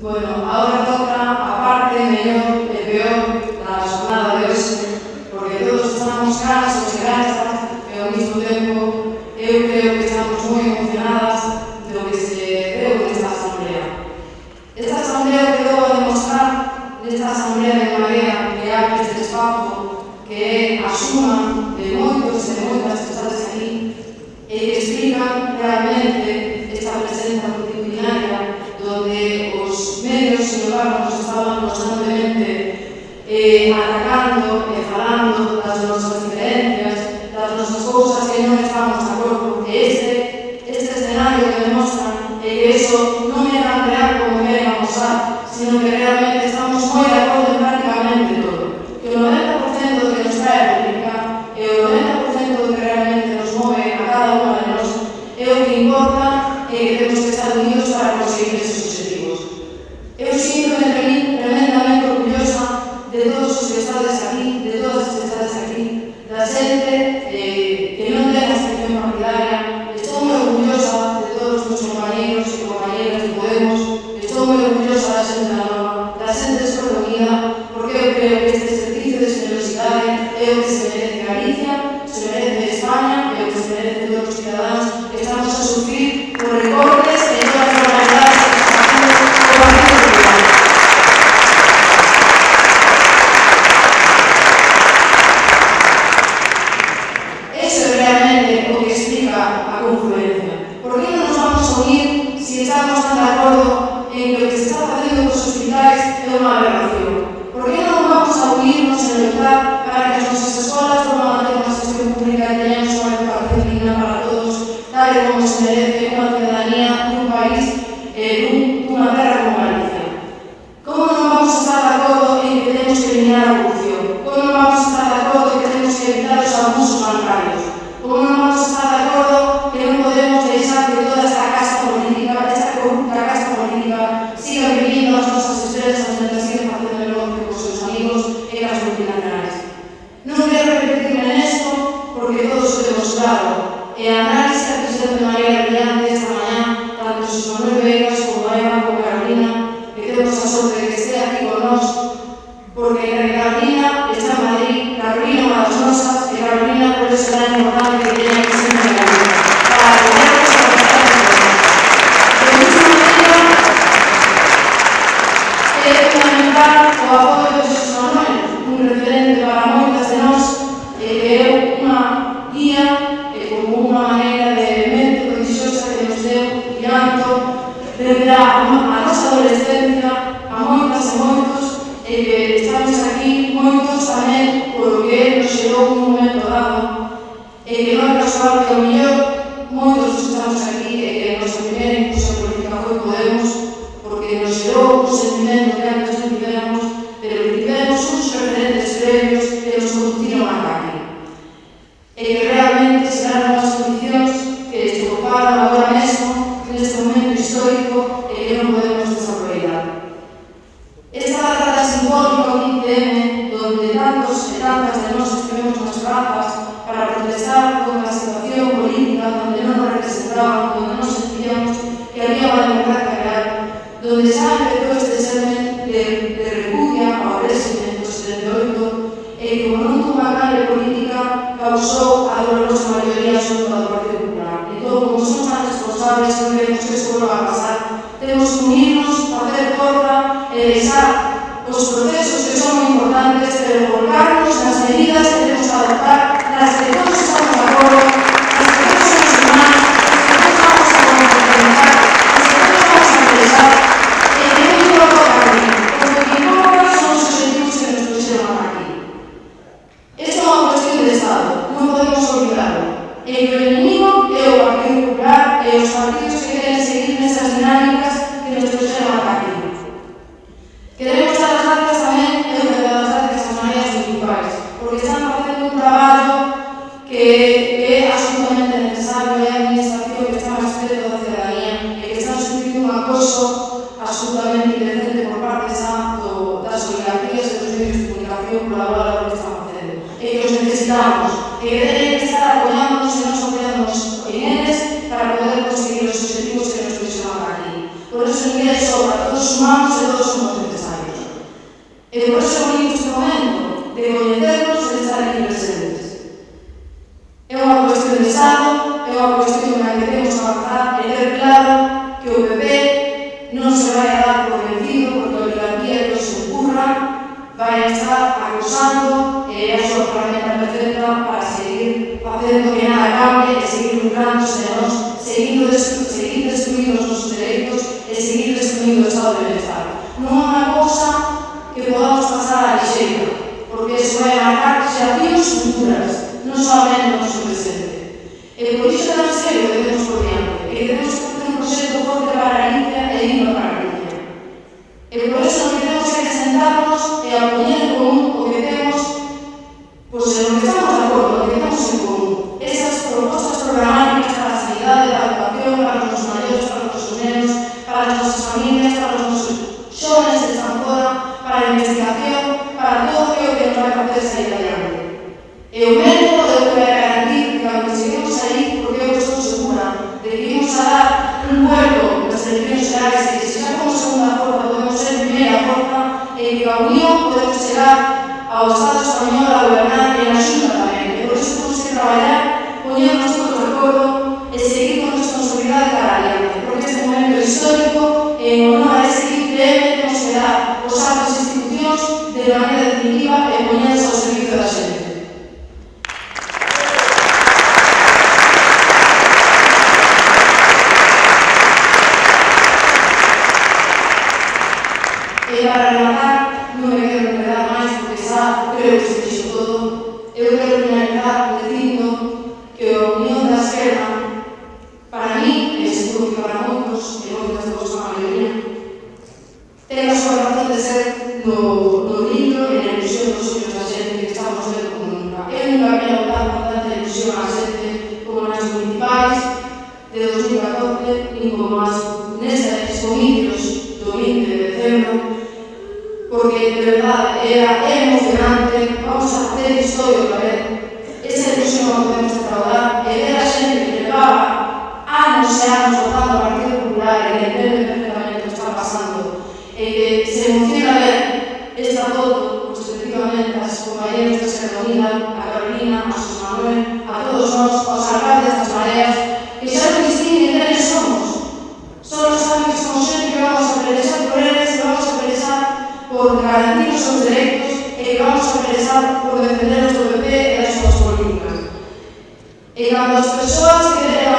Bueno, ahora toca a parte mellor e peor da xornada de hoxe, porque todos estamos cansos e cansas e ao mesmo tempo eu creo que estamos moi emocionadas do que se deu nesta asamblea. Esta asamblea quedou a demostrar nesta asamblea de Marea que abre este espazo que é a suma de moitos e moitas que estades aquí e que explican realmente esta presenza multitudinaria donde os medios ciudadanos estaban constantemente atacando e falando das nosas diferencias, das nosas cousas que non estamos de acordo. E este escenario que demostran é que eso non é tan real como queren amosar, sino que realmente estamos moi de acordo en prácticamente todo. Que o 90% do que nos trae a política e o 90% do que realmente nos move a cada unha de nós é o que importa e que temos que estar unidos para conseguir esos objetivos. Eu sinto-me tremendamente orgullosa de todos os que estades aquí, de todas as que estades aquí, da xente que non ten adscripción partidaria. Estou moi orgullosa de todos os meus compañeros e compañeras de Podemos, estou moi orgullosa da xente da Nova, da xente descolonida, porque eu creo que este exercicio de generosidade é o que se merece Galicia, se merece España e o que se merece todos os cidadáns que estamos a sufrir por recortes e todas as normalidades que está haciendo o Partido Popular. Eso é realmente o que explica a confluencia. Por que non nos vamos a unir se estamos tan de acordo en que o que se está facendo cos hospitais é unha aberración? Por que non vamos a unirnos en lutar para que as nosas escolas podan manter unha xestión pública e teñamos unha educación digna para todos, tal e como se merece unha ciudadanía dun país dunha terra como Galicia? Como non vamos a estar de acordo en que temos que eliminar a corrupción? Como non vamos a estar de acordo en que temos que evitar os abusos bancarios? Como non vamos a estar de acordo que non podemos deixar que toda esta casta política, esta corrupta casta política, siga vivindo as nosas empresas mentre siga facendo negocio cos seus amigos e as multinacionais? Non quero repetirme nesto porque todos o temos claro. E a análise que fixeron de maneira brillante esta mañá, tanto Xosé Manuel Vegas como Eva como Carolina, que temos a sorte de que estea aquí con nós, porque Carolina está en Madrid, Carolina é unha das nosas, e Carolina por eso é importante que teña que ser en Galicia, para apoiarnos a los de mesma maneira, é fundamental o apoio de Xosé Manuel, un referente para moitas de nós, que é unha guía como unha maneira de mente prodigiosa que nos deu guiando desde a nosa adolescencia a moitas e moitos e que estamos aquí moitos tamén polo que ele nos xerou un momento dado e que non é casual que o mellor moitos que estamos aquí e que a nosa primeira impulsión política foi Podemos porque nos xerou un sentimento que antes non tivemos, pero que tivemos uns referentes previos que nos conduciron a aquí e que realmente serán unhas condicións que estroparon agora mesmo neste momento histórico e que non podemos desaproveitar. Esta data simbólica 15M, donde tantos e tantas de nós estivemos nas plazas para protestar contra a situación política donde non nos representaban, donde nos sentíamos que había unha democracia real, donde xa empezou este sermen de repudia ao régimen do 78 e que como non tuvo unha calle política causou a dolorosa maioría xunto ao Partido Popular. Entón, como somos tan responsables, non queremos que isto volva a pasar, temos que unirnos, facer forza e deixar os procesos que son moi importantes, pero volcarnos nas medidas que temos que adoptar, nas que todos estamos de acordo, nas que todos somos humanos, nas que todos vamos a complementar, nas que todos vamos a interesar, e que non importa o camino, porque o que importa son os objetivos que nos puxeron aquí. Esta é unha cuestión de Estado, non podemos olvidarlo. E o enemigo é o Partido Popular e os partidos que queren seguir nesas dinámicas que nos puxeron aquí. Queremos dar as gracias tamén, e eu quero dar as gracias ás maneras municipais, porque están facendo un traballo que é absolutamente necesario e a administración que está máis preto da ciudadanía e que están sufrindo un acoso absolutamente indecente por parte das oligarquías e dos medios de comunicación colaboradores que están facendo. E que os necesitamos, e que deben estar apoyándonos e nos apoyándonos en eles para poder conseguir os objetivos que nos puxeron aquí. Por eso, de sobra, todos sumamos e todos somos necesarios. E por eso é bonito este momento de coñecernos e de estar aquí presentes. É unha cuestión de Estado, é unha cuestión na que temos que avanzar e ter claro que o PP non se vai a dar por vencido porque a oligarquía que se ocurra vai a estar acosando e é a súa ferramenta perfecta para seguir facendo que nada cambie e seguir lucrándose de nós, seguir destruindo os nosos dereitos e seguir destruindo o Estado de Bienestar. Non é unha cousa que podamos pasar a lixeira, porque iso vai marcar xeracións futuras, non solamente o noso presente. E por iso é tan serio que temos por diante, e que temos que facer un proxecto forte para a Galicia e digno para a Galicia. E por iso non temos que sentarnos e a poñer en común o que temos, pois en o que estamos de acordo, o que temos en común. Esas propostas programáticas para a sanidade, para a educación, para os nosos maiores, para os nosos nenos, para as nosas familias, para os nosos xóvenes que están fora, para a investigación, para todo aquilo que nos vai facer sair adiante. E o método é o que vai garantir que cando cheguemos aí, porque eu estou segura de que imos a dar un vuelco nas eleccións xerais e que se xa como segunda forza podemos ser primeira forza e que a Unión podemos chegar ao Estado español a gobernar e a Xunta tamén. E por iso temos que traballar, poñernos todos de acordo e seguir con responsabilidade cara adiante, porque este momento histórico en honor a ese IPM temos que dar os actos e institucións de maneira definitiva e poñerse ao servicio da xente. E para rematar, non me quero enredar máis porque xa creo que se dixo todo. Eu quero finalizar dicindo que a Unión da Esquerda, para mí, e seguro que para moitos, e moitas de vos a maioría, ten a súa razón de ser no brillo e na ilusión dos ollos da xente que estamos vendo como nunca. Eu nunca había notado con tanta ilusión a xente como nas municipais de 2014, nin como nestes comicios do 20 de decembro, porque de verdade é emocionante, vamos a facer historia outra vez. Esa ilusión non podemos defraudar e ver a xente que levaba anos e anos votando ao Partido Popular e que entende perfectamente o que está pasando e que se emociona ver esta foto, pues efectivamente as compañeros de Esquerda Unida, a Carolina, a José Manuel, a todos nós, aos alcaldes das mareas, que xa non distinguen quenes somos. Solo saben que somos xente que vamos a pelexar por eles, que vamos a pelexar por garantir os seus dereitos e que vamos a pelexar por defender os do PP e as súas políticas. E cando as persoas que queren